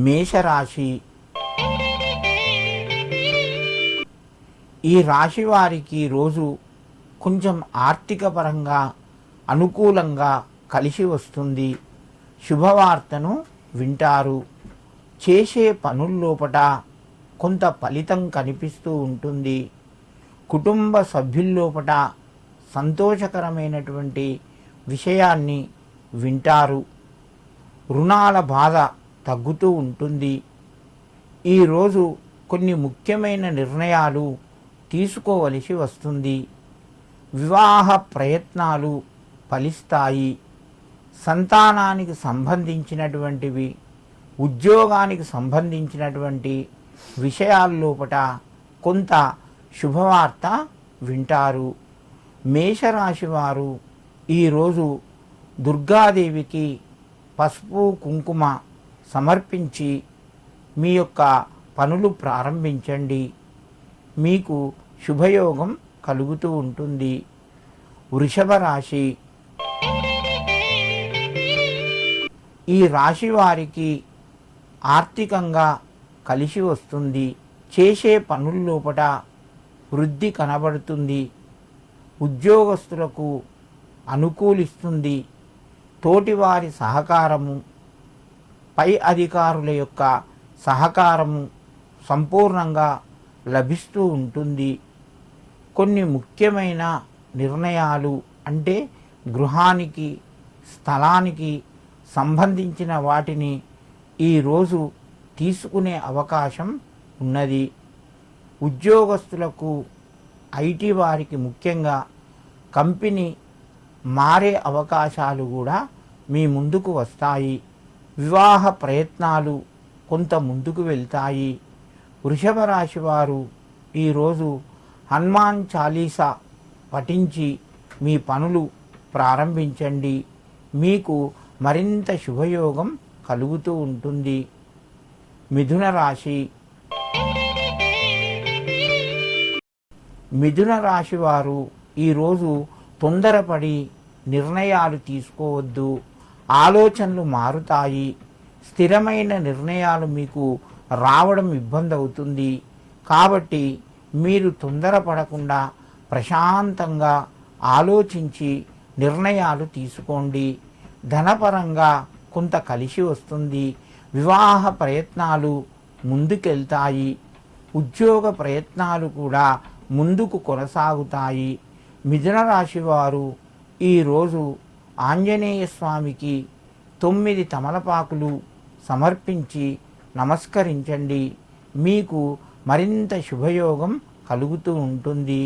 మేషరాశి. ఈ రాశి వారికి రోజు కొంచెం ఆర్థిక పరంగా అనుకూలంగా కలిసి వస్తుంది. శుభవార్తను వింటారు. చేసే పనుల్లోపట కొంత ఫలితం కనిపిస్తూ ఉంటుంది. కుటుంబ సభ్యుల్లోపట సంతోషకరమైనటువంటి విషయాన్ని వింటారు. రుణాల బాధ తగ్గుతూ ఉంటుంది. ఈరోజు కొన్ని ముఖ్యమైన నిర్ణయాలు తీసుకోవలసి వస్తుంది. వివాహ ప్రయత్నాలు ఫలిస్తాయి. సంతానానికి సంబంధించినటువంటివి, ఉద్యోగానికి సంబంధించినటువంటి విషయాల్లోపట కొంత శుభవార్త వింటారు. మేషరాశి వారు ఈరోజు దుర్గాదేవికి పసుపు కుంకుమ సమర్పించి మీ యొక్క పనులు ప్రారంభించండి. మీకు శుభయోగం కలుగుతూ ఉంటుంది. వృషభ రాశి. ఈ రాశి వారికి ఆర్థికంగా కలిసి వస్తుంది. చేసే పనుల్లోపట వృద్ధి కనబడుతుంది. ఉద్యోగస్తులకు అనుకూలిస్తుంది. తోటివారి సహకారము, పై అధికారుల యొక్క సహకారము సంపూర్ణంగా లభిస్తూ ఉంటుంది. కొన్ని ముఖ్యమైన నిర్ణయాలు అంటే గృహానికి, స్థలానికి సంబంధించిన వాటిని ఈరోజు తీసుకునే అవకాశం ఉన్నది. ఉద్యోగస్తులకు, ఐటీ వారికి ముఖ్యంగా కంపెనీ మారే అవకాశాలు కూడా మీ ముందుకు వస్తాయి. వివాహ ప్రయత్నాలు కొంత ముందుకు వెళ్తాయి. వృషభ రాశి వారు ఈరోజు హనుమాన్ చాలీసా పఠించి మీ పనులు ప్రారంభించండి. మీకు మరింత శుభయోగం కలుగుతూ ఉంటుంది. మిథున రాశి. మిథున రాశి వారు ఈరోజు తొందరపడి నిర్ణయాలు తీసుకోవద్దు. ఆలోచనలు మారుతాయి. స్థిరమైన నిర్ణయాలు మీకు రావడం ఇబ్బంది అవుతుంది. కాబట్టి మీరు తొందరపడకుండా ప్రశాంతంగా ఆలోచించి నిర్ణయాలు తీసుకోండి. ధనపరంగా కొంత కలిసి వస్తుంది. వివాహ ప్రయత్నాలు ముందుకెళ్తాయి. ఉద్యోగ ప్రయత్నాలు కూడా ముందుకు కొనసాగుతాయి. మిథున రాశి వారు ఈరోజు ఆంజనేయ స్వామికి 9 తమలపాకులు సమర్పించి నమస్కరించండి. మీకు మరింత శుభయోగం కలుగుతూ ఉంటుంది.